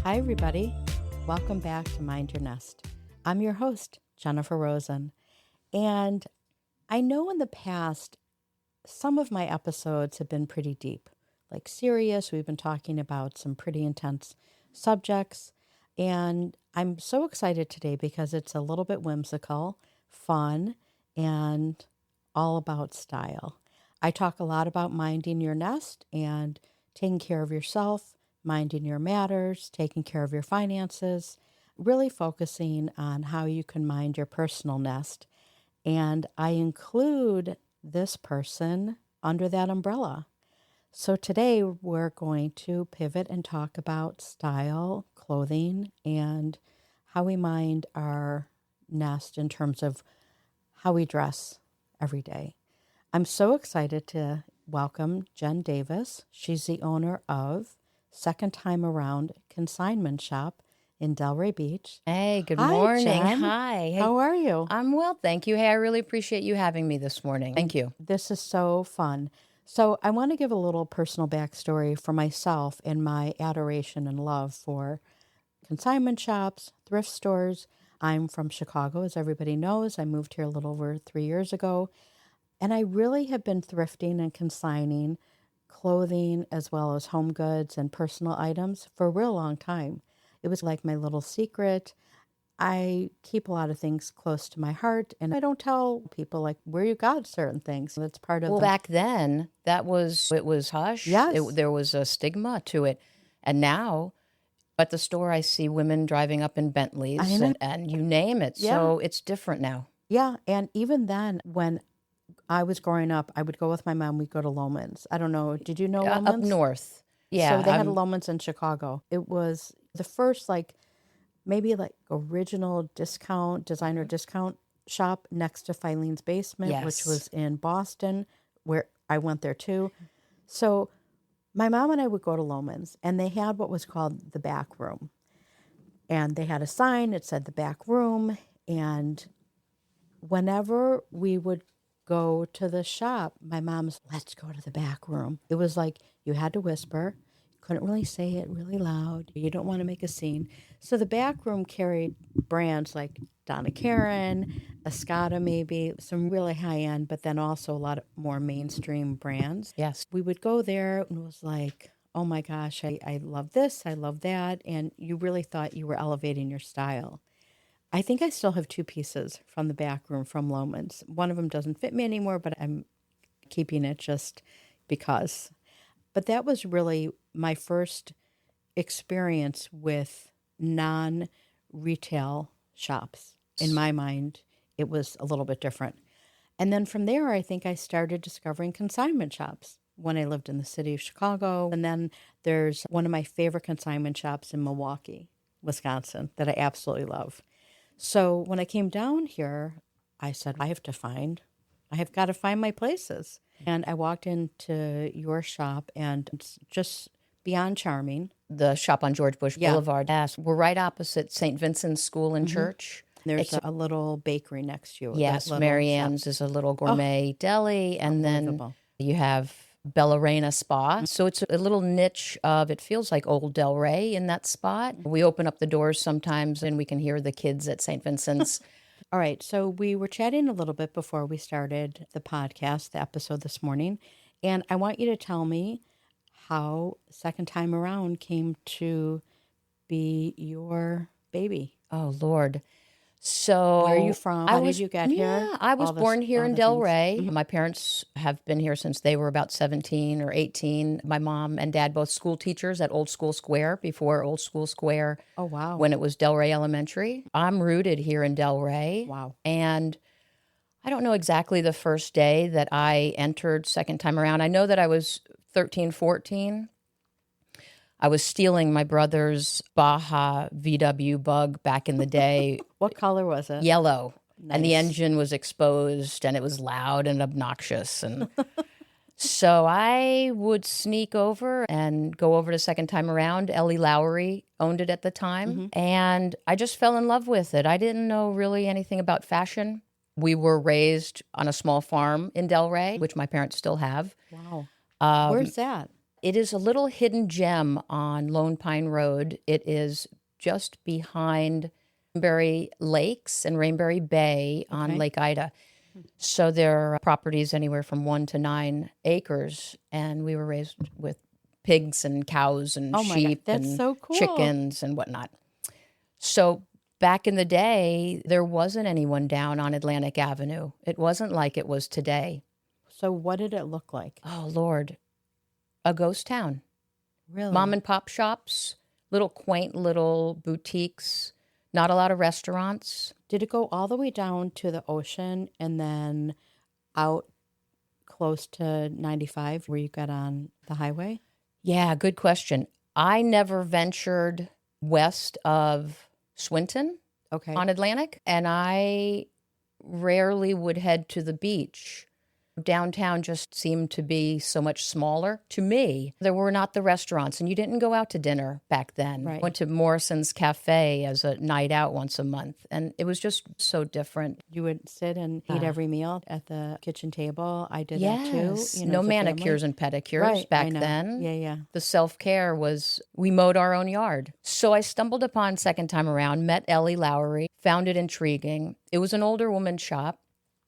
Hi, everybody. Welcome back to Mind Your Nest. I'm your host, Jennifer Rosen. And I know in the past, some of my episodes have been pretty deep, like serious. We've been talking about some pretty intense subjects. And I'm so excited today because it's a little bit whimsical, fun, and all about style. I talk a lot about minding your nest and taking care of yourself, minding your matters, taking care of your finances, really focusing on how you can mind your personal nest. And I include this person under that umbrella. So today we're going to pivot and talk about style, clothing, and how we mind our nest in terms of how we dress every day. I'm so excited to welcome Jen Davis. She's the owner of Second Time Around Consignment Shop in Delray Beach. Hey, good Hi, morning. Jen. Hi. Hey, How are you? I'm well, thank you. Hey, I really appreciate you having me this morning. Thank you. This is so fun. So I want to give a little personal backstory for myself and my adoration and love for consignment shops, thrift stores. I'm from Chicago, as everybody knows. I moved here a little over 3 years ago. And I really have been thrifting and consigning clothing as well as home goods and personal items for a real long time. It was like my little secret. I keep a lot of things close to my heart, and I don't tell people like where you got certain things. That's part of Well, back then, it was hush. Yes. There was a stigma to it. And now at the store, I see women driving up in Bentleys I know. and you name it. Yeah. So it's different now. Yeah, and even then, when I was growing up, I would go with my mom. We'd go to Loman's. I don't know. Did you know Up Loman's? north. Yeah. So they had a Loman's in Chicago. It was the first maybe original designer discount shop next to Filene's Basement, which Yes. was in Boston, where I went there too. So my mom and I would go to Loman's, and they had what was called the back room. And they had a sign that said the back room. And whenever we would go to the shop, my mom's, let's go to the back room. It was like you had to whisper. Couldn't really say it really loud. You don't want to make a scene. So the back room carried brands like Donna Karan, Escada maybe, some really high end, but then also a lot of more mainstream brands. Yes. We would go there and it was like, oh my gosh, I love this, I love that. And you really thought you were elevating your style. I think I still have two pieces from the back room from Loman's. One of them doesn't fit me anymore, but I'm keeping it just because. But that was really my first experience with non-retail shops. In my mind, it was a little bit different. And then from there, I think I started discovering consignment shops when I lived in the city of Chicago. And then there's one of my favorite consignment shops in Milwaukee, Wisconsin, that I absolutely love. So when I came down here, I said, I have got to find my places. And I walked into your shop, and it's just beyond charming. The shop on George Bush Boulevard. Yes. We're right opposite St. Vincent's School and Church. There's a little bakery next to you. Yes, that little Mary shop. Ann's is a little gourmet deli, and then Unbelievable. you have Bellarena Spa. So it's a little niche of, it feels like old Delray in that spot. We open up the doors sometimes and we can hear the kids at St. Vincent's. All right, so we were chatting a little bit before we started the podcast, the episode this morning, and I want you to tell me how Second Time Around came to be your baby. Oh, Lord. So Where are you from? How did you get here? Yeah, I was born here in Delray. My parents have been here since they were about 17 or 18. My mom and dad, both school teachers at Old School Square, before Old School Square. Oh, wow. When it was Delray Elementary. I'm rooted here in Delray. Wow. And I don't know exactly the first day that I entered Second Time Around. I know that I was 13, 14. I was stealing my brother's Baja VW Bug back in the day. What color was it? Yellow. Nice. And the engine was exposed and it was loud and obnoxious. And so I would sneak over and go over to Second Time Around. Ellie Lowry owned it at the time. And I just fell in love with it. I didn't know really anything about fashion. We were raised on a small farm in Delray, which my parents still have. Wow. Where's that? It is a little hidden gem on Lone Pine Road. It is just behind Rainberry Lakes and Rainberry Bay on Okay. Lake Ida. So there are properties anywhere from 1 to 9 acres, and we were raised with pigs and cows and Oh my God, sheep that's and so cool. chickens and whatnot. So back in the day, there wasn't anyone down on Atlantic Avenue. It wasn't like it was today. So what did it look like? Oh, Lord. A ghost town. Really? Mom and pop shops, little quaint little boutiques, not a lot of restaurants. Did it go all the way down to the ocean and then out close to 95 where you got on the highway? Yeah, good question. I never ventured west of Swinton Okay. on Atlantic, and I rarely would head to the beach. Downtown just seemed to be so much smaller to me. There were not the restaurants, and you didn't go out to dinner back then. Right. Went to Morrison's Cafe as a night out once a month, and it was just so different. You would sit and eat every meal at the kitchen table. I did Yes. that too. You know, No as a family. manicures and pedicures Right, I back know. then. Yeah. The self-care was, we mowed our own yard. So I stumbled upon second time around, met Ellie Lowry, found it intriguing. It was an older woman's shop.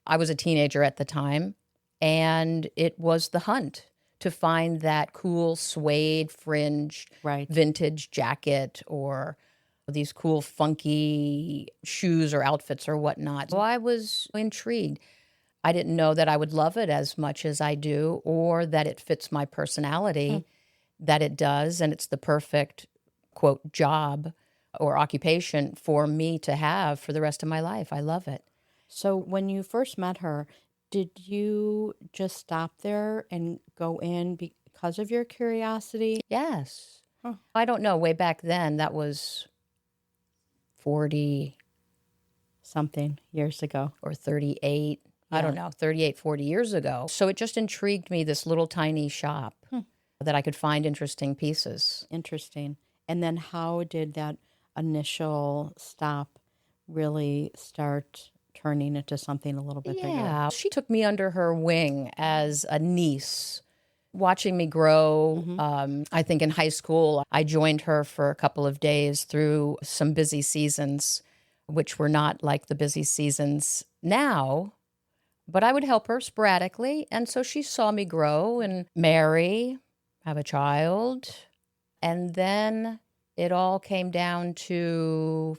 I was a teenager at the time, and it was the hunt to find that cool suede fringed Right. vintage jacket or these cool funky shoes or outfits or whatnot. So I was intrigued. I didn't know that I would love it as much as I do, or that it fits my personality, that it does, and it's the perfect, quote, job or occupation for me to have for the rest of my life. I love it. So when you first met her, did you just stop there and go in because of your curiosity? Yes. Huh. I don't know. Way back then, that was 40 Something years ago. or 38. I don't know, 38, 40 years ago. So it just intrigued me, this little tiny shop that I could find interesting pieces. Interesting. And then how did that initial stop really start turning into something a little bit bigger? Yeah, she took me under her wing as a niece, watching me grow. I think in high school, I joined her for a couple of days through some busy seasons, which were not like the busy seasons now, but I would help her sporadically. And so she saw me grow and marry, have a child. And then it all came down to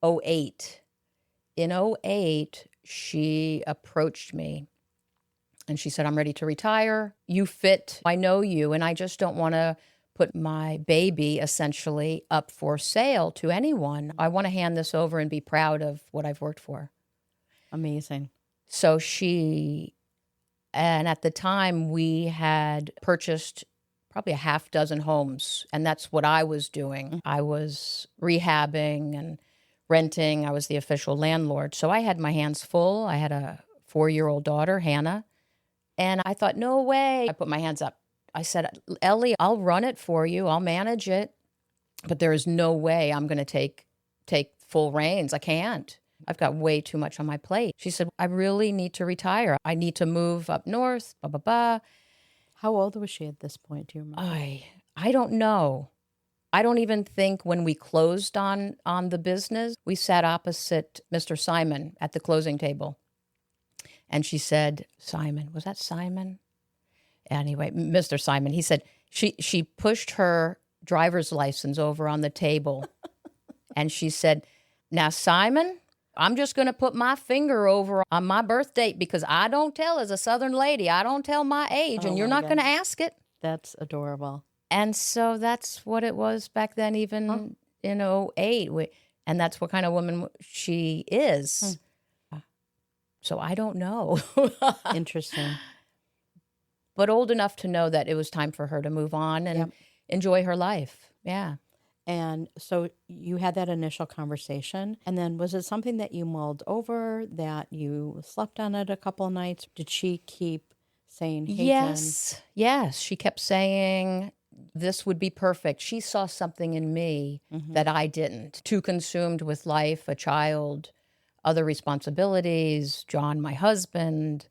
'08. In '08, she approached me and she said, I'm ready to retire. You fit. I know you, and I just don't want to put my baby essentially up for sale to anyone. I want to hand this over and be proud of what I've worked for. Amazing. So and at the time we had purchased probably a half dozen homes, and that's what I was doing. I was rehabbing and renting. I was the official landlord. So I had my hands full. I had a 4-year-old daughter, Hannah, and I thought, no way. I put my hands up. I said, Ellie, I'll run it for you. I'll manage it, but there is no way I'm going to take full reins. I can't. I've got way too much on my plate. She said, I really need to retire. I need to move up north, blah, blah, blah. How old was she at this point? Do you remember? I don't know. I don't even think when we closed on the business, we sat opposite Mr. Simon at the closing table. And she said, Simon, was that Simon? Anyway, Mr. Simon, he said, she pushed her driver's license over on the table. And she said, now, Simon, I'm just going to put my finger over on my birth date because I don't tell, as a Southern lady, I don't tell my age, and you're not going to ask it. That's adorable. And so that's what it was back then, even in '08. And that's what kind of woman she is. So I don't know. Interesting. But old enough to know that it was time for her to move on and enjoy her life. Yeah. And so you had that initial conversation. And then was it something that you mulled over, that you slept on it a couple of nights? Did she keep saying, hey, yes. Yes. She kept saying, this would be perfect. She saw something in me that I didn't. Too consumed with life, a child, other responsibilities, John, my husband,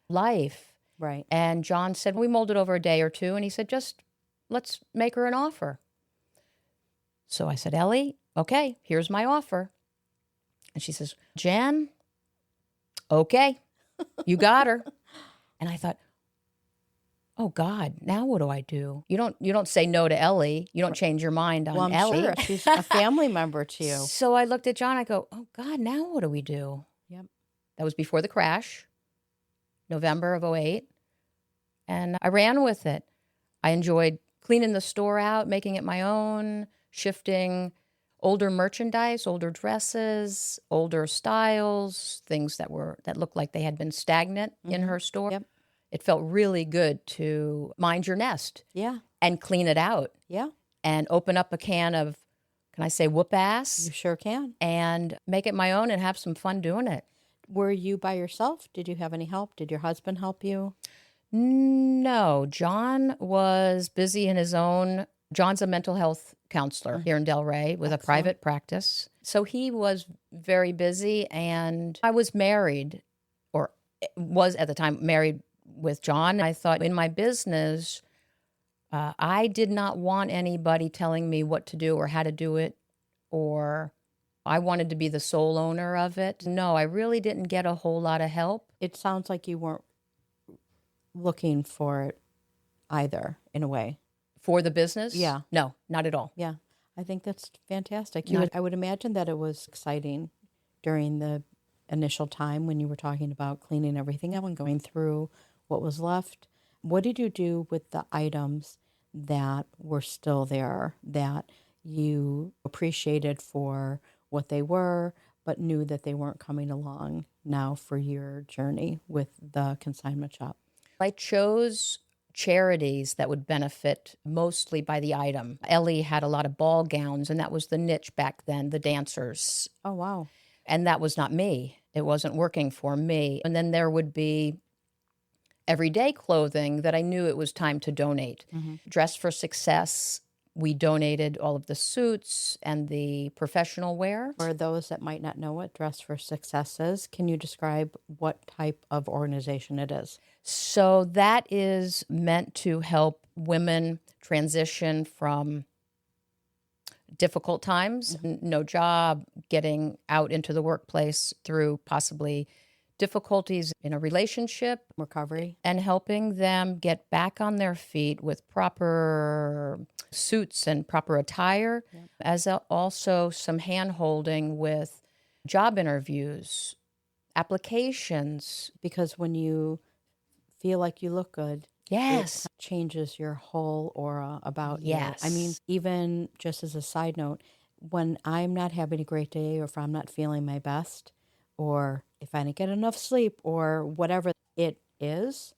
life. Right. And John said, we mulled it over a day or two. And he said, just let's make her an offer. So I said, Ellie, okay, here's my offer. And she says, Jan, okay, you got her. And I thought, oh God, now what do I do? You don't say no to Ellie. You don't change your mind on Well, I'm Ellie. sure she's a family member to you. So I looked at John. I go, oh God, now what do we do? Yep. That was before the crash, November of '08. And I ran with it. I enjoyed cleaning the store out, making it my own, shifting older merchandise, older dresses, older styles, things that looked like they had been stagnant in her store. Yep. It felt really good to mind your nest. Yeah. And clean it out. Yeah. And open up a can of, can I say, whoop ass? You sure can. And make it my own and have some fun doing it. Were you by yourself? Did you have any help? Did your husband help you? No, John was busy in his own. John's a mental health counselor here in Delray with a private practice. So he was very busy, and I was married, or was at the time married with John. I thought in my business, I did not want anybody telling me what to do or how to do it, or I wanted to be the sole owner of it. No, I really didn't get a whole lot of help. It sounds like you weren't looking for it either, in a way. For the business? Yeah. No, not at all. Yeah. I think that's fantastic. I would imagine that it was exciting during the initial time when you were talking about cleaning everything up and going through what was left. What did you do with the items that were still there that you appreciated for what they were, but knew that they weren't coming along now for your journey with the consignment shop? I chose charities that would benefit mostly by the item. Ellie had a lot of ball gowns, and that was the niche back then, the dancers. Oh, wow. And that was not me. It wasn't working for me. And then there would be everyday clothing that I knew it was time to donate. Dress for Success, we donated all of the suits and the professional wear. For those that might not know what Dress for Success is, can you describe what type of organization it is? So that is meant to help women transition from difficult times, no job, getting out into the workplace through possibly difficulties in a relationship, Recovery. and helping them get back on their feet with proper suits and proper attire, as also some hand-holding with job interviews, applications. Because when you feel like you look good, Yes. it changes your whole aura about Yes. you. I mean, even just as a side note, when I'm not having a great day, or if I'm not feeling my best, or if I didn't get enough sleep, or whatever it is,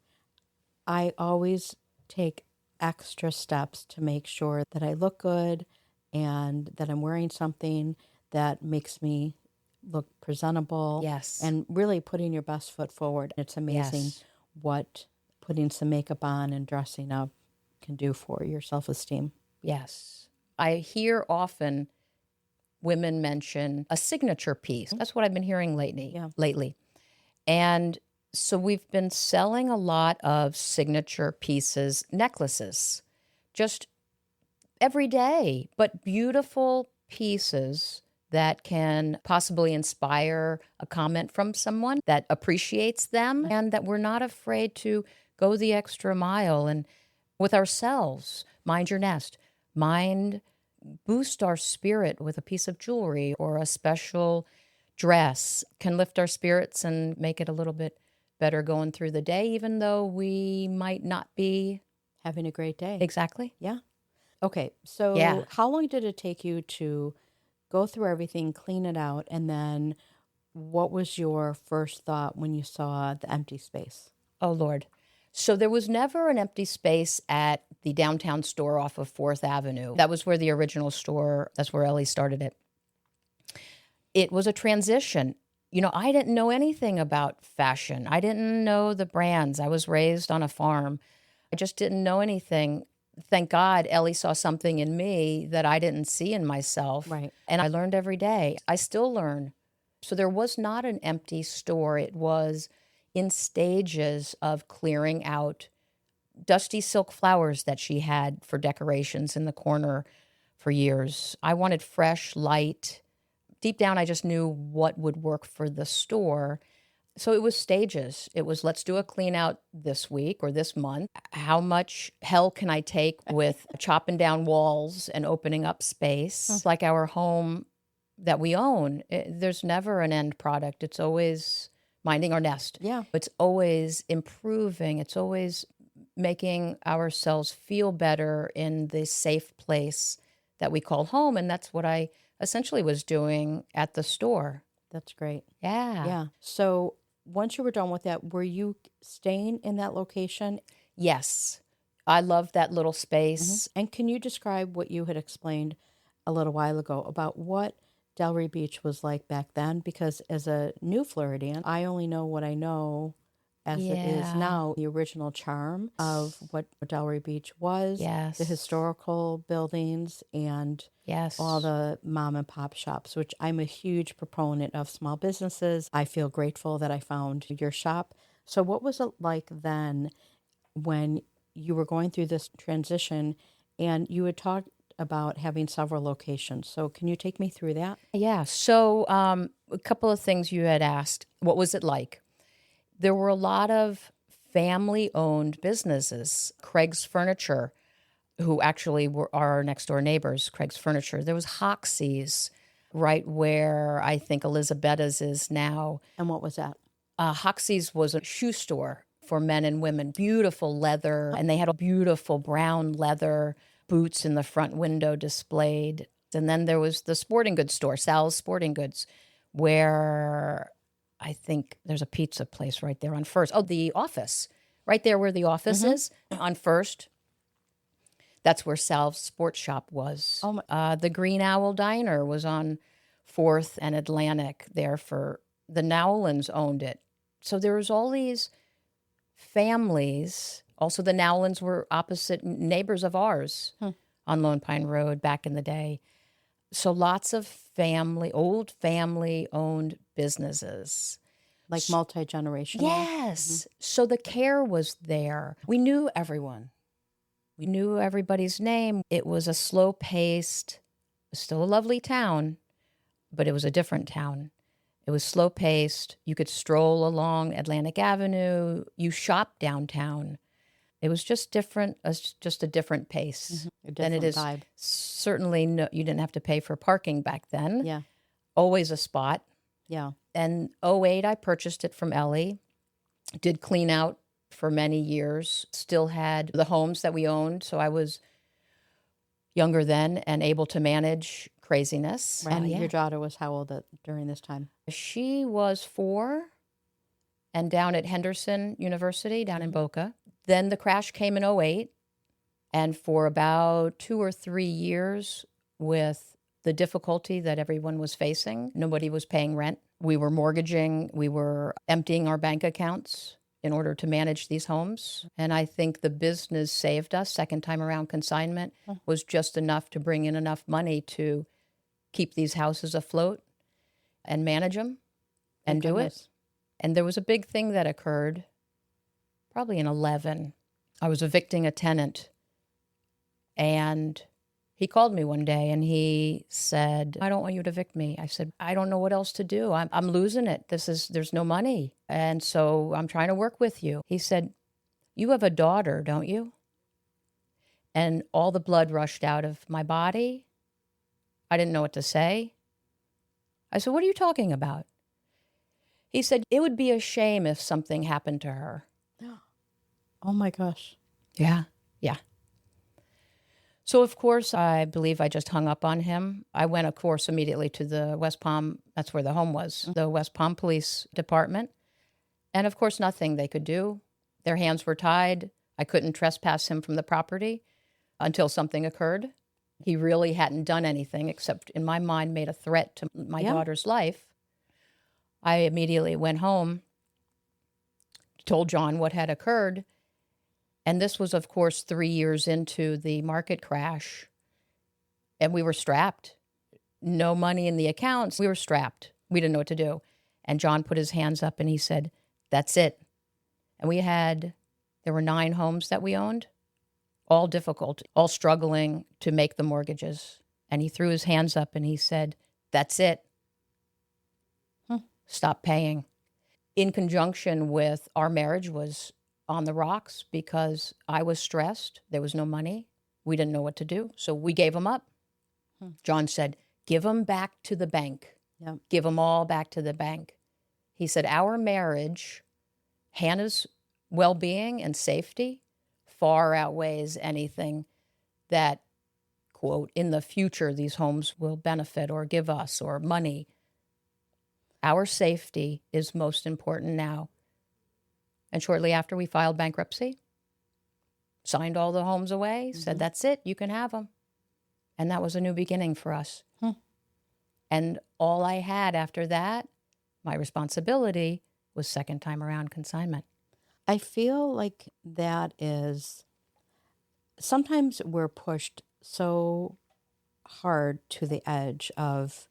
I always take extra steps to make sure that I look good and that I'm wearing something that makes me look presentable. Yes. And really putting your best foot forward. It's amazing Yes. what putting some makeup on and dressing up can do for your self-esteem. Yes. I hear often women mention a signature piece. That's what I've been hearing lately. And so we've been selling a lot of signature pieces, necklaces, just every day, but beautiful pieces that can possibly inspire a comment from someone that appreciates them, and that we're not afraid to go the extra mile and with ourselves, mind your nest, boost our spirit with a piece of jewelry or a special dress, can lift our spirits and make it a little bit better going through the day, even though we might not be Having a great day. exactly. Yeah. Okay. So Yeah. how long did it take you to go through everything, clean it out, and then what was your first thought when you saw the empty space? Oh, Lord. So there was never an empty space at the downtown store off of 4th Avenue. That was where the original store, that's where Ellie started it. It was a transition. You know, I didn't know anything about fashion. I didn't know the brands. I was raised on a farm. I just didn't know anything. Thank God Ellie saw something in me that I didn't see in myself. Right. And I learned every day. I still learn. So there was not an empty store. It was in stages of clearing out dusty silk flowers that she had for decorations in the corner for years. I wanted fresh, light. Deep down, I just knew what would work for the store. So it was stages. It was, let's do a clean out this week or this month. How much hell can I take with chopping down walls and opening up space? Like our home that we own, there's never an end product. It's always minding our nest. Yeah. It's always improving. It's always making ourselves feel better in the safe place that we call home. And that's what I essentially was doing at the store. That's great. Yeah. Yeah. So once you were done with that, were you staying in that location? Yes. I love that little space. And can you describe what you had explained a little while ago about what Delray Beach was like back then? Because as a new Floridian, I only know what I know as it is Yeah. now, the original charm of what Delray Beach was, Yes. the historical buildings, and Yes. all the mom and pop shops, which I'm a huge proponent of small businesses. I feel grateful that I found your shop. So what was it like then when you were going through this transition and you had talked about having several locations? So can you take me through that? Yeah. So a couple of things you had asked. What was it like? There were a lot of family-owned businesses. Craig's Furniture, who actually are our next-door neighbors, Craig's Furniture. There was Hoxie's, right where I think Elisabetta's is now. And what was that? Hoxie's was a shoe store for men and women. Beautiful leather, and they had a beautiful brown leather boots in the front window displayed. And then there was the sporting goods store, Sal's Sporting Goods, where I think there's a pizza place right there on First. Oh, the Office, right there where the Office is on First. That's where Sal's Sports Shop was. Oh the Green Owl Diner was on 4th and Atlantic there for the Nowlans owned it. So there was all these families. Also, the Nowlans were opposite neighbors of ours on Lone Pine Road back in the day. So lots of old family-owned businesses. Like multi-generational? Yes. So the care was there. We knew everyone. We knew everybody's name. It was a slow-paced, still a lovely town, but it was a different town. It was slow-paced. You could stroll along Atlantic Avenue. You shopped downtown. It was just different, just a different pace than it is. Vibe. Certainly, you didn't have to pay for parking back then. Yeah. Always a spot. Yeah. And '08, I purchased it from Ellie. Did clean out for many years. Still had the homes that we owned. So I was younger then and able to manage craziness. And your daughter was how old during this time? She was 4 and down at Henderson University down in Boca. Then the crash came in '08. And for about 2 or 3 years, with the difficulty that everyone was facing, nobody was paying rent. We were mortgaging. We were emptying our bank accounts in order to manage these homes. And I think the business saved us. Second time around, Consignment was just enough to bring in enough money to keep these houses afloat and manage them and do it. And there was a big thing that occurred probably in 11. I was evicting a tenant, and he called me one day and he said, "I don't want you to evict me." I said, "I don't know what else to do. I'm losing it. There's no money. And so I'm trying to work with you." He said, "You have a daughter, don't you?" And all the blood rushed out of my body. I didn't know what to say. I said, "What are you talking about?" He said, "It would be a shame if something happened to her." Oh my gosh. Yeah. Yeah. So, of course, I believe I just hung up on him. I went, of course, immediately to the West Palm. That's where the home was, the West Palm Police Department. And, of course, nothing they could do. Their hands were tied. I couldn't trespass him from the property until something occurred. He really hadn't done anything except, in my mind, made a threat to my daughter's life. I immediately went home, told John what had occurred. And this was, of course, 3 years into the market crash. And we were strapped. No money in the accounts. We were strapped. We didn't know what to do. And John put his hands up and he said, "That's it." And we had There were 9 homes that we owned, all difficult, all struggling to make the mortgages. And he threw his hands up and he said, that's it. Stop paying. In conjunction with our marriage was on the rocks because I was stressed. There was no money. We didn't know what to do. So we gave them up. John said, give them back to the bank. Yep. Give them all back to the bank. He said, our marriage, Hannah's well-being and safety far outweighs anything that, quote, in the future these homes will benefit or give us or money. Our safety is most important now. And shortly after we filed bankruptcy, signed all the homes away, said, that's it, you can have them. And that was a new beginning for us. And all I had after that, my responsibility, was second time around consignment. I feel like that is, sometimes we're pushed so hard to the edge of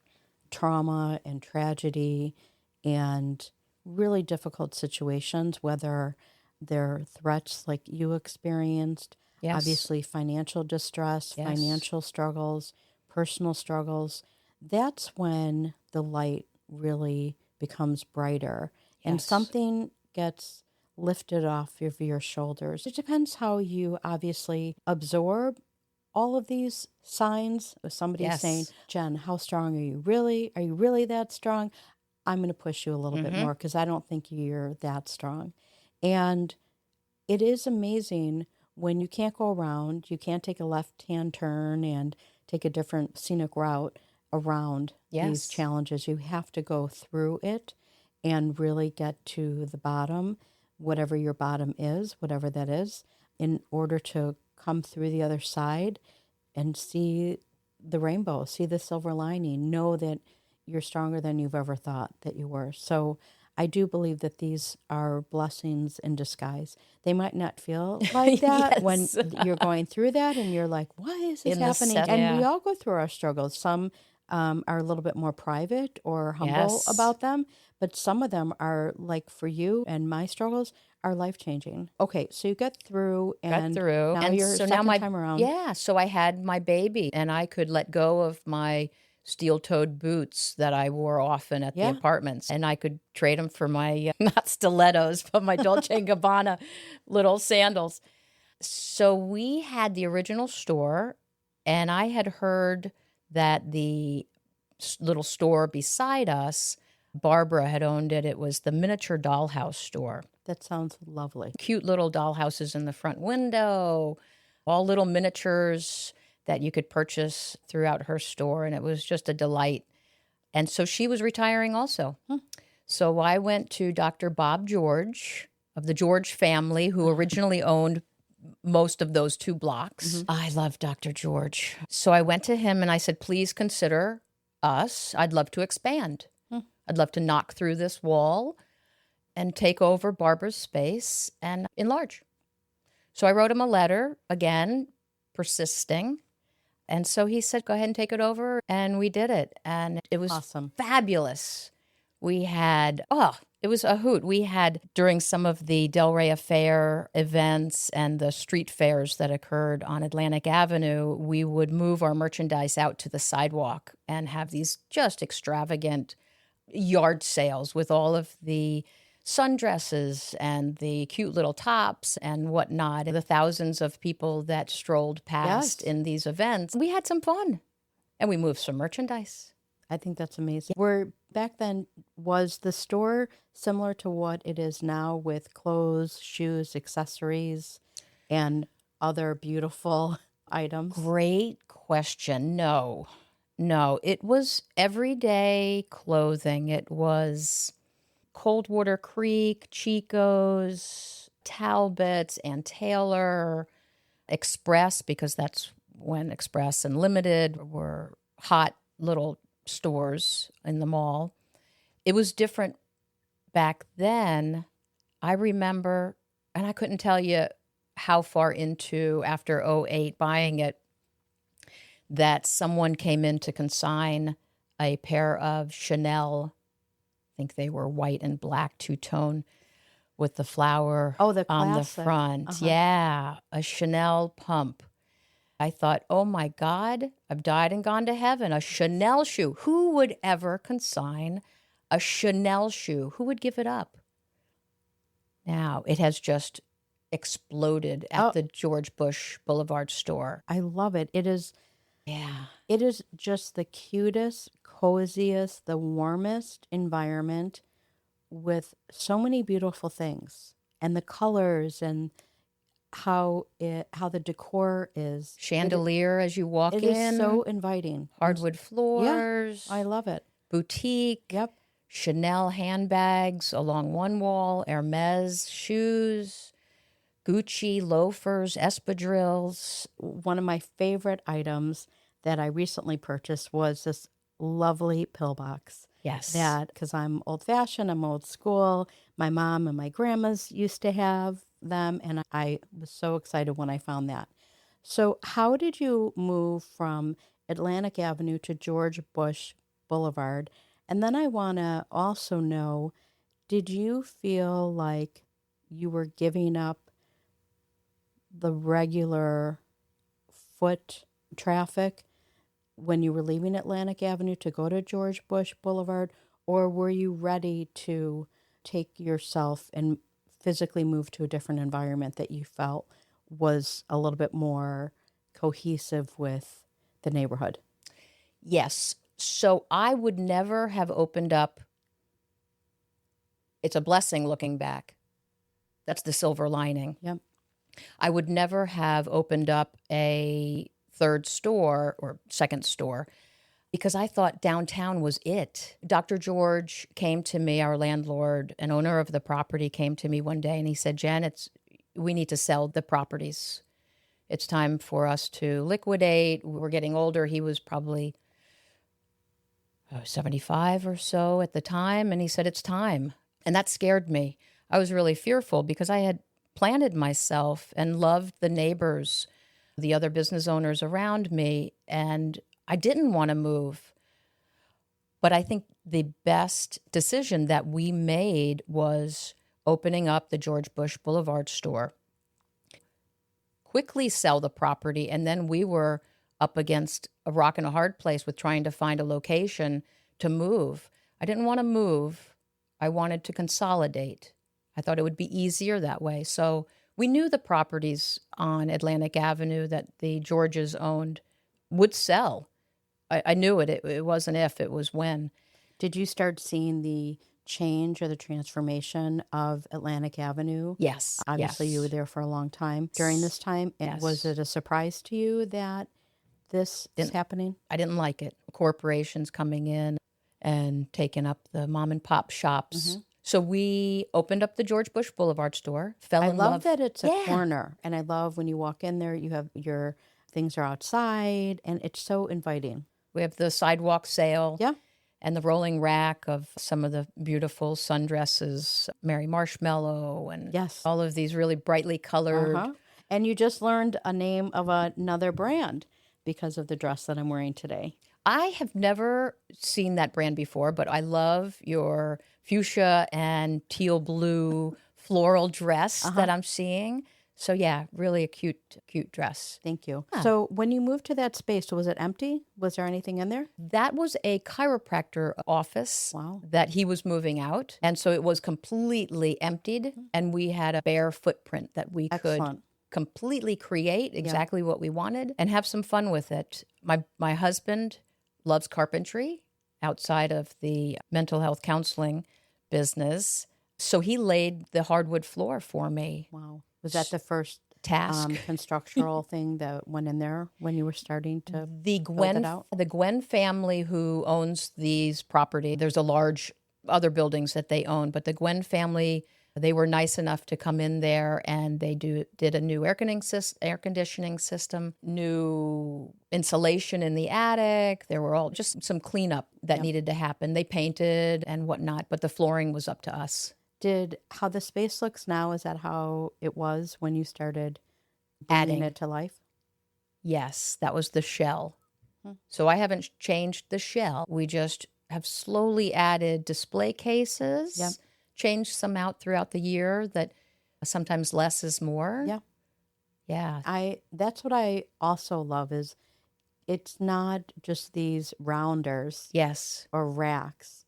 trauma and tragedy and really difficult situations, whether they're threats like you experienced, Yes. obviously financial distress, Yes. financial struggles, personal struggles. That's when the light really becomes brighter and Yes. something gets lifted off of your shoulders. It depends how you obviously absorb all of these signs. If somebody's Yes. saying, Jen, how strong are you really? Are you really that strong? I'm going to push you a little bit more because I don't think you're that strong. And it is amazing when you can't go around, you can't take a left-hand turn and take a different scenic route around these Yes. challenges. You have to go through it and really get to the bottom, whatever your bottom is, whatever that is, in order to come through the other side and see the rainbow, see the silver lining, know that you're stronger than you've ever thought that you were. So I do believe that these are blessings in disguise. They might not feel like that when Yes. you're going through that and you're like, why is this In the happening? set- And we yeah. all go through our struggles. Some are a little bit more private or humble Yes. about them, but some of them are, like for you and my struggles, are life-changing. Okay, so you get through and Got through. now And you're so second now time around. Yeah, so I had my baby and I could let go of my steel-toed boots that I wore often at the Yeah. apartments. And I could trade them for my, not stilettos, but my Dolce & Gabbana little sandals. So we had the original store, and I had heard that the little store beside us, Barbara had owned it. It was the miniature dollhouse store. That sounds lovely. Cute little dollhouses in the front window, all little miniatures that you could purchase throughout her store, and it was just a delight. And so she was retiring also. So I went to Dr. Bob George of the George family, who originally owned most of those 2 blocks. I love Dr. George. So I went to him and I said, please consider us. I'd love to expand. I'd love to knock through this wall and take over Barbara's space and enlarge. So I wrote him a letter, again, persisting. And so he said, go ahead and take it over. And we did it. And it was Awesome. fabulous. We had, it was a hoot. We had, during some of the Delray Affair events and the street fairs that occurred on Atlantic Avenue, we would move our merchandise out to the sidewalk and have these just extravagant yard sales with all of the sundresses and the cute little tops and whatnot. The thousands of people that strolled past Yes. in these events. We had some fun and we moved some merchandise. I think that's amazing. Where back then, was the store similar to what it is now with clothes, shoes, accessories, and other beautiful items? Great question. No, it was everyday clothing. It was Coldwater Creek, Chico's, Talbot's, and Taylor, Express, because that's when Express and Limited were hot little stores in the mall. It was different back then. I remember, and I couldn't tell you how far into after '08 buying it, that someone came in to consign a pair of Chanel, I think they were white and black two-tone, with the flower Oh, the on the classic. front. Yeah, a Chanel pump. I thought, oh my God, I've died and gone to heaven. A Chanel shoe. Who would ever consign a Chanel shoe? Who would give it up? Now it has just exploded at Oh, the George Bush Boulevard store. I love it. It is Yeah. just the cutest, coziest, the warmest environment with so many beautiful things. And the colors and how the decor is. Chandelier as you walk It in. is so inviting. Hardwood floors. I love it. Boutique. Yep. Chanel handbags along one wall. Hermes shoes. Gucci loafers, espadrilles. One of my favorite items that I recently purchased was this lovely pillbox. Yes. That, because I'm old fashioned, I'm old school. My mom and my grandmas used to have them, and I was so excited when I found that. So, how did you move from Atlantic Avenue to George Bush Boulevard? And then I want to also know, did you feel like you were giving up the regular foot traffic when you were leaving Atlantic Avenue to go to George Bush Boulevard, or were you ready to take yourself and physically move to a different environment that you felt was a little bit more cohesive with the neighborhood? Yes. So I would never have opened up. It's a blessing looking back. That's the silver lining. Yep. I would never have opened up a third store or second store because I thought downtown was it. Dr. George came to me, our landlord and owner of the property came to me one day and he said, Jen, we need to sell the properties. It's time for us to liquidate. We're getting older. He was probably 75 or so at the time. And he said, it's time. And that scared me. I was really fearful because I had planted myself and loved the neighbors, the other business owners around me, and I didn't want to move. But I think the best decision that we made was opening up the George Bush Boulevard store, quickly sell the property, and then we were up against a rock and a hard place with trying to find a location to move. I didn't want to move. I wanted to consolidate. I thought it would be easier that way. So we knew the properties on Atlantic Avenue that the Georges owned would sell. I knew it. It wasn't if, it was when. Did you start seeing the change or the transformation of Atlantic Avenue? Yes. Obviously, yes. you were there for a long time during this time. And Yes. was it a surprise to you that this is happening? I didn't like it. Corporations coming in and taking up the mom and pop shops. Mm-hmm. So we opened up the George Bush Boulevard store. Fell in love. I love that it's a corner, and I love when you walk in there, you have your things are outside, and it's so inviting. We have the sidewalk sale. Yeah. And the rolling rack of some of the beautiful sundresses, Mary Marshmallow, and Yes. all of these really brightly colored. Uh-huh. And you just learned a name of another brand because of the dress that I'm wearing today. I have never seen that brand before, but I love your fuchsia and teal blue floral dress that I'm seeing. So yeah, really a cute dress. Thank you. So when you moved to that space, was it empty? Was there anything in there? That was a chiropractor office that he was moving out. And so it was completely emptied. And we had a bare footprint that we could completely create exactly what we wanted and have some fun with it. My husband loves carpentry outside of the mental health counseling business. So he laid the hardwood floor for me. Wow. Was that the first task constructional thing that went in there when you were starting to build it out? The Gwen family who owns these property, there's a large other buildings that they own, but the Gwen family, they were nice enough to come in there and they did a new air conditioning system, new insulation in the attic. There were all just some cleanup that needed to happen. They painted and whatnot, but the flooring was up to us. How the space looks now, is that how it was when you started adding it to life? Yes, that was the shell. So I haven't changed the shell. We just have slowly added display cases, changed some out throughout the year that sometimes less is more. Yeah. Yeah. That's what I also love is it's not just these rounders Yes. or racks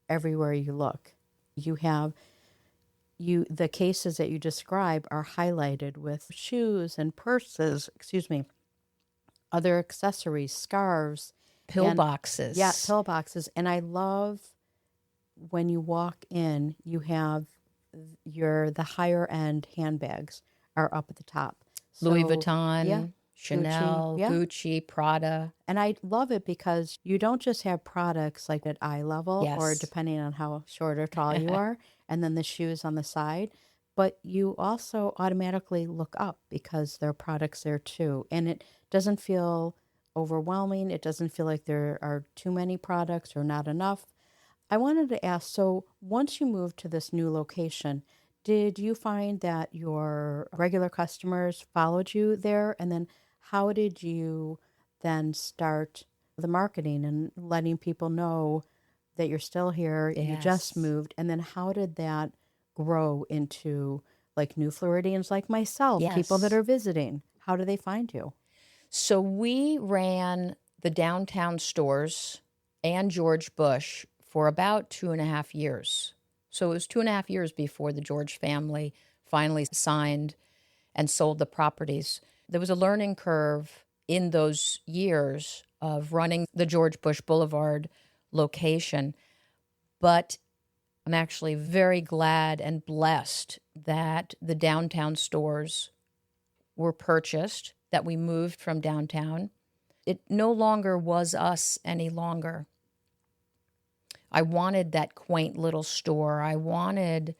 everywhere you look. You have the cases that you describe are highlighted with shoes and purses, other accessories, scarves, and yeah, Pillboxes. pillboxes. And I love when you walk in, you have the higher end handbags are up at the top. Louis So yeah, Vuitton, Gucci, Chanel, yeah. Gucci, Prada. And I love it because you don't just have products like at eye level or Yes. depending on how short or tall you are, and then the shoes on the side, but you also automatically look up because there are products there too. And it doesn't feel overwhelming. It doesn't feel like there are too many products or not enough. I wanted to ask, so once you moved to this new location, did you find that your regular customers followed you there? And then how did you then start the marketing and letting people know that you're still here, you just Yes. moved? And then how did that grow into like new Floridians like myself, people that Yes. are visiting? How do they find you? So we ran the downtown stores and George Bush for about 2.5 years. So it was 2.5 years before the George family finally signed and sold the properties. There was a learning curve in those years of running the George Bush Boulevard location, but I'm actually very glad and blessed that the downtown stores were purchased, that we moved from downtown. It no longer was us any longer. I wanted that quaint little store. I wanted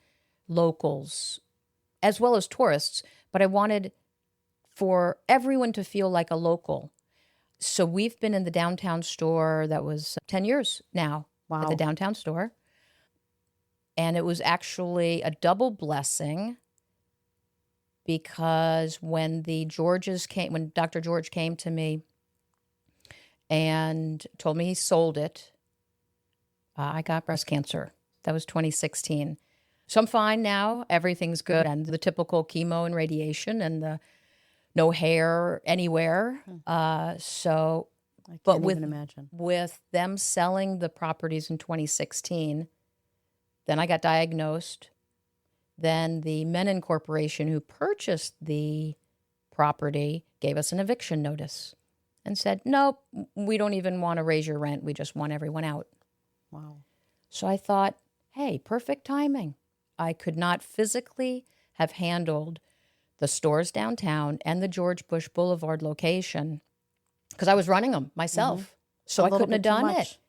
locals as well as tourists, but I wanted for everyone to feel like a local. So we've been in the downtown store, that was 10 years now at the Wow. downtown store. And it was actually a double blessing because when when Dr. George came to me and told me he sold it, I got breast cancer. That was 2016. So I'm fine now. Everything's good. And the typical chemo and radiation and the no hair anywhere. So, I but can't even imagine. with them selling the properties in 2016, then I got diagnosed. Then the Menon Corporation, who purchased the property, gave us an eviction notice and said, nope, we don't even want to raise your rent. We just want everyone out. Wow. So I thought, hey, perfect timing. I could not physically have handled the stores downtown and the George Bush Boulevard location because I was running them myself. So A I little couldn't have bit too done it. much.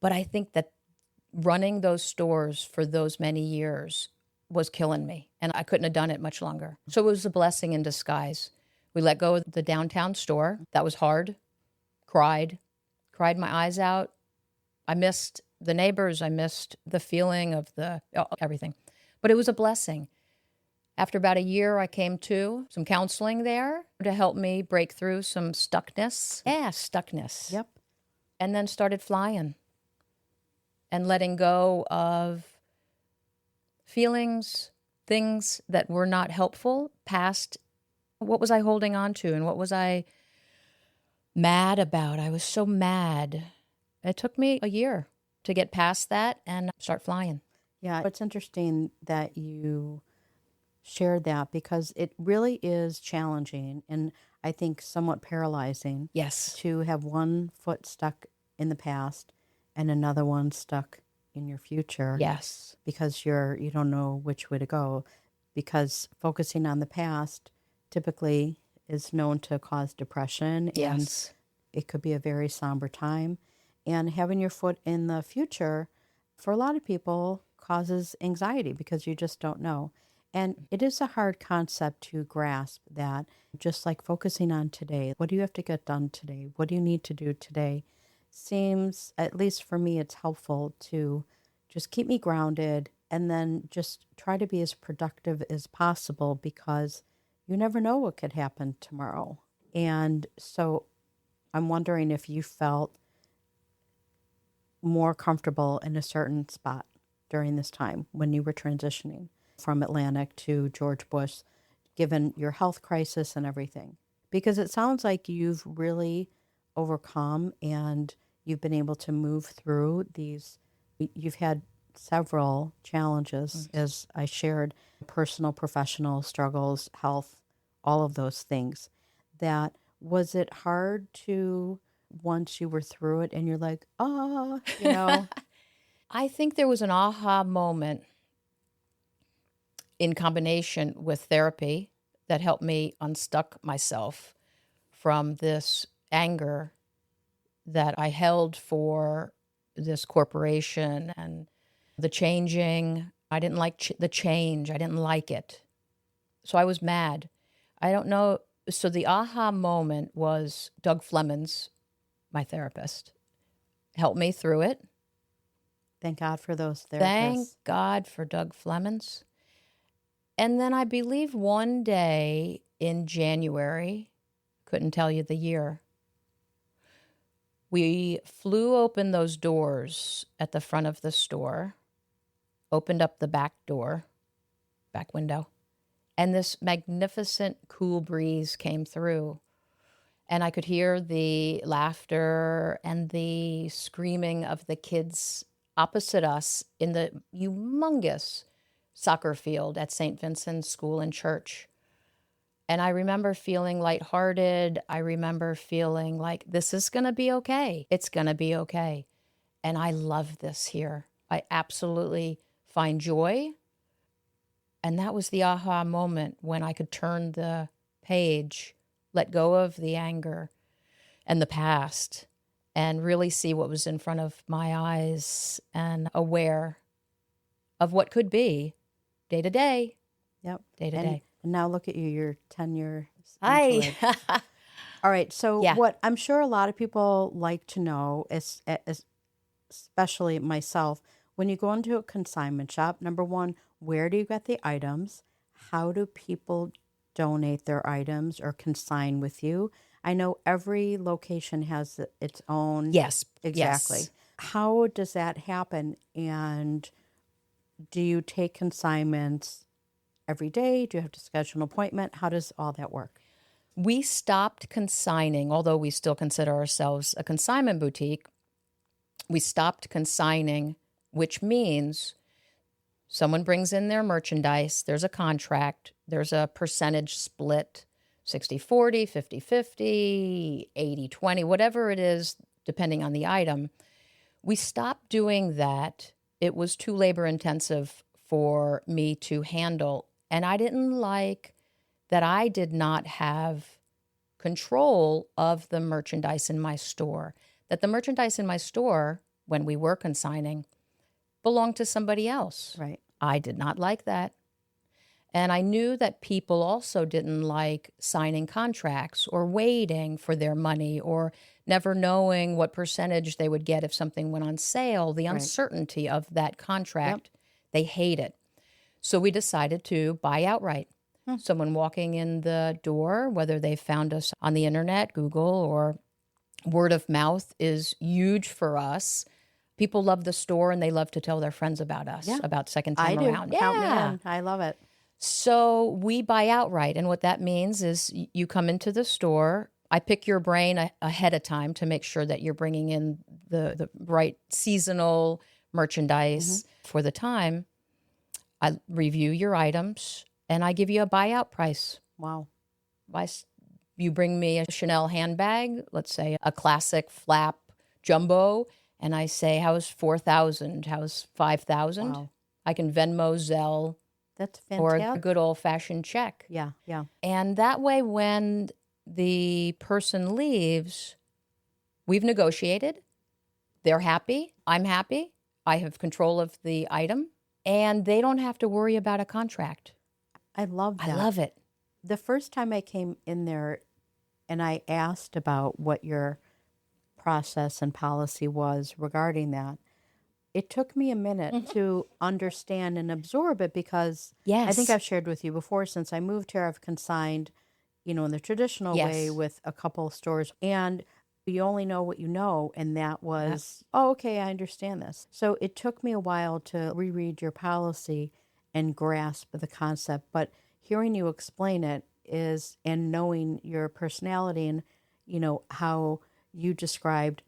But I think that running those stores for those many years was killing me, and I couldn't have done it much longer. So it was a blessing in disguise. We let go of the downtown store. That was hard. Cried my eyes out. I missed the neighbors. I missed the feeling of everything. But it was a blessing. After about a year, I came to some counseling there to help me break through some stuckness. Yeah, stuckness. Yep. And then started flying and letting go of feelings, things that were not helpful, past what was I holding on to and what was I mad about. I was so mad. It took me a year to get past that and start flying. Yeah. It's interesting that you shared that because it really is challenging and I think somewhat paralyzing Yes. to have one foot stuck in the past and another one stuck in your future Yes. because you don't know which way to go because focusing on the past typically is known to cause depression and Yes. it could be a very somber time and having your foot in the future for a lot of people causes anxiety because you just don't know. And it is a hard concept to grasp that just like focusing on today, what do you have to get done today? What do you need to do today? Seems, at least for me, it's helpful to just keep me grounded and then just try to be as productive as possible because you never know what could happen tomorrow. And so I'm wondering if you felt more comfortable in a certain spot during this time when you were transitioning from Atlantic to George Bush, given your health crisis and everything? Because it sounds like you've really overcome and you've been able to move through these. You've had several challenges, as I shared, personal, professional struggles, health, all of those things. That was it hard to, once you were through it and you're like, oh, I think there was an aha moment in combination with therapy that helped me unstuck myself from this anger that I held for this corporation and the changing. I didn't like the change. I didn't like it. So I was mad. I don't know. So the aha moment was Doug Flemons, my therapist, helped me through it. Thank God for those therapists. Thank God for Doug Flemons. And then I believe one day in January, couldn't tell you the year, we flew open those doors at the front of the store, opened up the back door, back window, and this magnificent cool breeze came through. And I could hear the laughter and the screaming of the kids opposite us in the humongous soccer field at St. Vincent's School and Church. And I remember feeling lighthearted. I remember feeling like this is going to be okay. It's going to be okay. And I love this here. I absolutely find joy. And that was the aha moment when I could turn the page, let go of the anger and the past, and really see what was in front of my eyes and aware of what could be day to day. Yep. Day to day. And now look at you, you're 10 years Hi. into it. All right. So what I'm sure a lot of people like to know, is especially myself, when you go into a consignment shop, number one, where do you get the items? How do people donate their items or consign with you? I know every location has its own. Yes. Exactly. Yes. How does that happen? And do you take consignments every day? Do you have to schedule an appointment? How does all that work? We stopped consigning, although we still consider ourselves a consignment boutique. We stopped consigning, which means someone brings in their merchandise, there's a contract, there's a percentage split, 60-40, 50-50, 80-20, whatever it is, depending on the item. We stopped doing that. It was too labor intensive for me to handle. And I didn't like that I did not have control of the merchandise in my store, that the merchandise in my store, when we were consigning, belonged to somebody else. Right. I did not like that. And I knew that people also didn't like signing contracts or waiting for their money or never knowing what percentage they would get if something went on sale, the uncertainty of that contract. Yep. They hate it. So we decided to buy outright. Someone walking in the door, whether they found us on the internet, Google, or word of mouth is huge for us. People love the store and they love to tell their friends about us, about second time around. Yeah. Count me in. I love it. So we buy outright. And what that means is you come into the store. I pick your brain ahead of time to make sure that you're bringing in the right seasonal merchandise for the time. I review your items and I give you a buyout price. Wow. You bring me a Chanel handbag, let's say a classic flap jumbo, and I say, how's 4,000? How's 5,000? Wow. I can Venmo, Zelle. That's fantastic. Or a good old-fashioned check. Yeah, yeah. And that way, when the person leaves, we've negotiated. They're happy. I'm happy. I have control of the item. And they don't have to worry about a contract. I love that. I love it. The first time I came in there and I asked about what your process and policy was regarding that, it took me a minute to understand and absorb it because I think I've shared with you before, since I moved here, I've consigned, in the traditional way with a couple of stores. And You only know what you know, and that was, oh, okay, I understand this. So it took me a while to reread your policy and grasp the concept, but hearing you explain it is, and knowing your personality and, how you described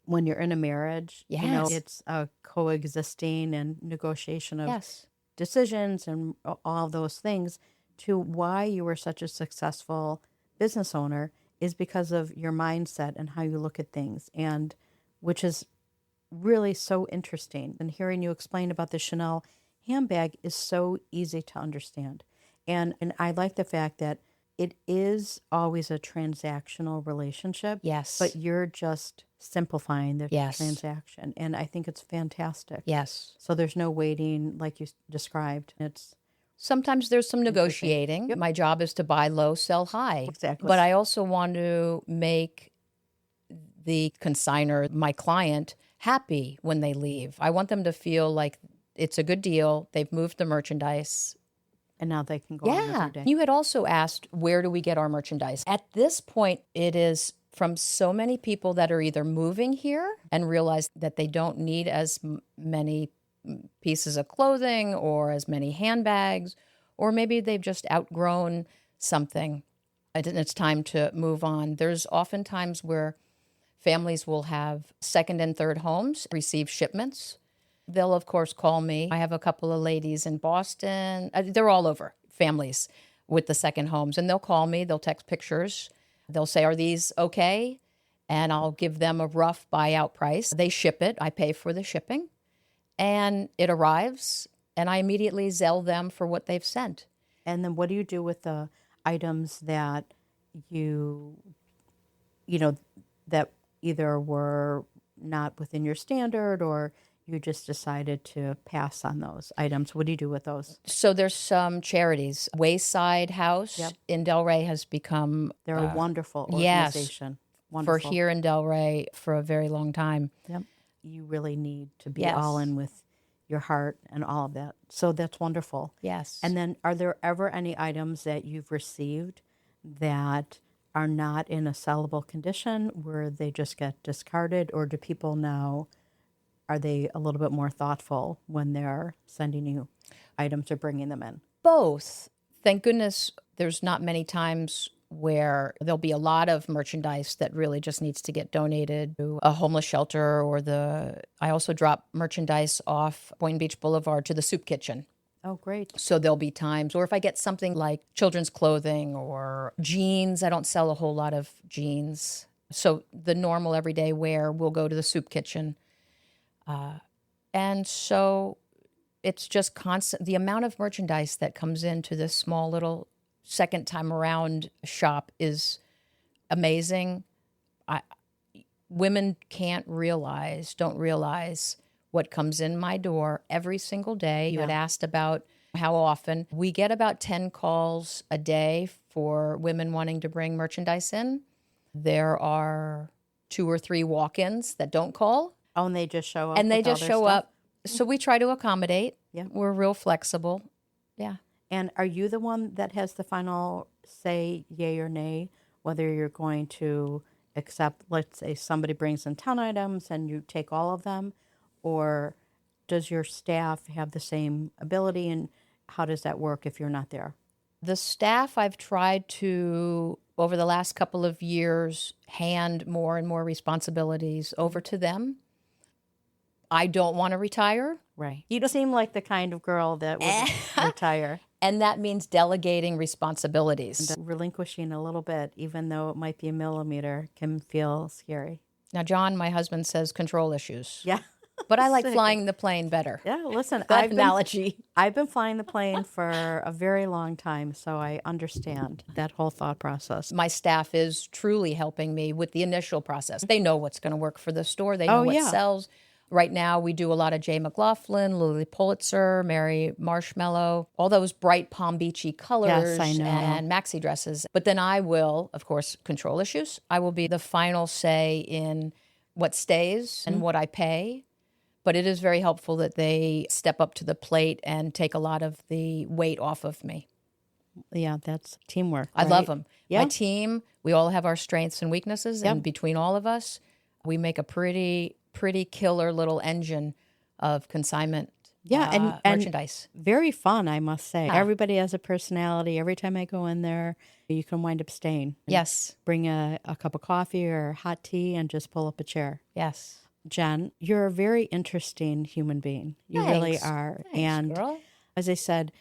when you're in a marriage, Yes. it's a coexisting and negotiation of Yes. decisions and all those things, to why you were such a successful business owner is because of your mindset and how you look at things, and which is really so interesting. And hearing you explain about the Chanel handbag is so easy to understand. And I like the fact that it is always a transactional relationship. Yes. But you're just simplifying the Yes. transaction. And I think it's fantastic. Yes. So there's no waiting like you described. It's Sometimes there's some negotiating. Yep. My job is to buy low, sell high. Exactly. But I also want to make the consignor, my client, happy when they leave. I want them to feel like it's a good deal. They've moved the merchandise. And now they can go on with their day. You had also asked, where do we get our merchandise? At this point, it is from so many people that are either moving here and realize that they don't need as many pieces of clothing or as many handbags, or maybe they've just outgrown something and it's time to move on. There's often times where families will have second and third homes, receive shipments. They'll, of course, call me. I have a couple of ladies in Boston. They're all over, families with the second homes. And they'll call me. They'll text pictures. They'll say, are these okay? And I'll give them a rough buyout price. They ship it. I pay for the shipping. And it arrives. And I immediately Zelle them for what they've sent. And then what do you do with the items that that either were not within your standard, or you just decided to pass on those items? What do you do with those? So there's some charities. Wayside House in Delray has become... They're a wonderful organization. For here in Delray for a very long time. Yep. You really need to be all in with your heart and all of that. So that's wonderful. Yes. And then are there ever any items that you've received that are not in a sellable condition, where they just get discarded? Or do people now, are they a little bit more thoughtful when they're sending you items or bringing them in? Both. Thank goodness there's not many times where there'll be a lot of merchandise that really just needs to get donated to a homeless shelter, or I also drop merchandise off Boynton Beach Boulevard to the soup kitchen. Oh, great. So there'll be times, or if I get something like children's clothing or jeans, I don't sell a whole lot of jeans. So the normal everyday wear will go to the soup kitchen. And so it's just constant. The amount of merchandise that comes into this small little second time around shop is amazing. Women don't realize what comes in my door every single day. You had asked about how often. We get about 10 calls a day for women wanting to bring merchandise in. There are 2 or 3 walk-ins that don't call. Oh, and they just show up. And they just show up. So we try to accommodate. Yeah. We're real flexible. Yeah. And are you the one that has the final say, yay or nay, whether you're going to accept, let's say somebody brings in 10 items and you take all of them? Or does your staff have the same ability, and how does that work if you're not there? The staff, I've tried to, over the last couple of years, hand more and more responsibilities over to them. I don't want to retire. Right. You don't seem like the kind of girl that would retire. And that means delegating responsibilities. And relinquishing a little bit, even though it might be a millimeter, can feel scary. Now, John, my husband, says control issues. Yeah. But I like flying the plane better. Yeah, listen, That analogy. I've been flying the plane for a very long time, so I understand that whole thought process. My staff is truly helping me with the initial process. They know what's going to work for the store. They know what sells. Right now, we do a lot of Jay McLaughlin, Lily Pulitzer, Mary Marshmallow, all those bright Palm Beachy colors and maxi dresses. But then I will, of course, control issues. I will be the final say in what stays and what I pay. But it is very helpful that they step up to the plate and take a lot of the weight off of me. Yeah, that's teamwork. I right? love them. Yeah. My team, we all have our strengths and weaknesses, Yep. and between all of us, we make a pretty killer little engine of consignment Yeah, and merchandise. very fun, I must say. Everybody has a personality. Every time I go in there, you can wind up staying. Yes. Bring a cup of coffee or hot tea and just pull up a chair. Yes. Jen, you're a very interesting human being. You really Thanks. are. Thanks, And girl. as I said,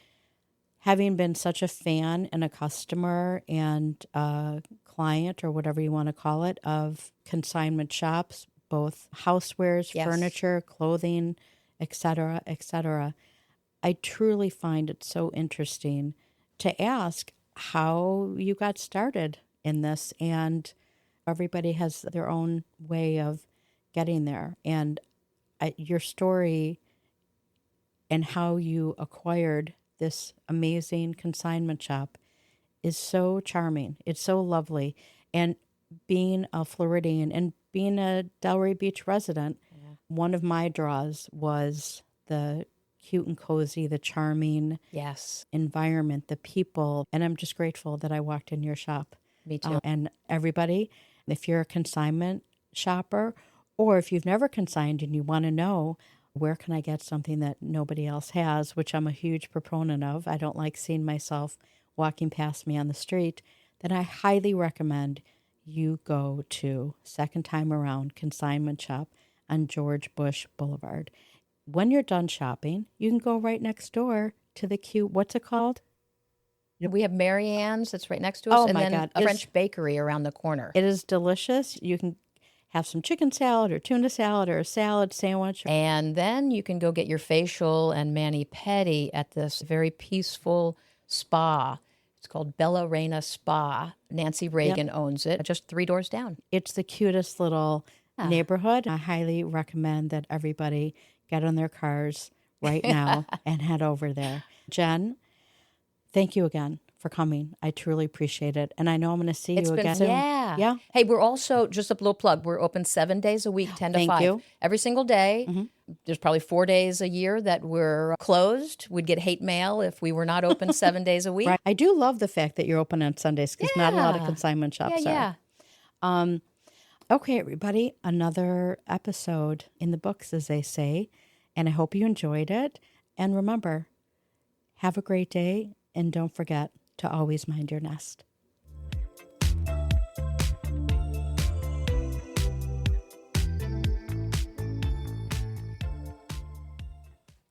having been such a fan and a customer and a client or whatever you want to call it of consignment shops, both housewares, Yes. furniture, clothing, etc., etc., I truly find it so interesting to ask how you got started in this. And everybody has their own way of getting there. And your story and how you acquired this amazing consignment shop is so charming. It's so lovely. And being a Floridian and being a Delray Beach resident, one of my draws was the cute and cozy, the charming Yes. environment, the people. And I'm just grateful that I walked in your shop. Me too. And everybody, if you're a consignment shopper or if you've never consigned and you want to know where can I get something that nobody else has, which I'm a huge proponent of. I don't like seeing myself walking past me on the street. Then I highly recommend you go to Second Time Around Consignment Shop on George Bush Boulevard. When you're done shopping, you can go right next door to the cute, what's it called? We have Mary Ann's that's right next to us, Oh, and my then God. a French bakery around the corner. It is delicious. You can have some chicken salad or tuna salad or a salad sandwich. And then you can go get your facial and mani-pedi at this very peaceful spa. It's called Bella Reina Spa. Nancy Reagan owns it, just 3 doors down. It's the cutest little neighborhood. I highly recommend that everybody get on their cars right now and head over there. Jen, thank you again for coming. I truly appreciate it. And I know I'm going to see you again soon. Yeah. Yeah. Hey, we're also, just a little plug, we're open 7 days a week, 10 to 5. Thank you. Every single day. There's probably 4 days a year that we're closed. We'd get hate mail if we were not open 7 days a week. Right. I do love the fact that you're open on Sundays because not a lot of consignment shops are. Okay, everybody, another episode in the books, as they say, and I hope you enjoyed it. And remember, have a great day, and don't forget to always mind your nest.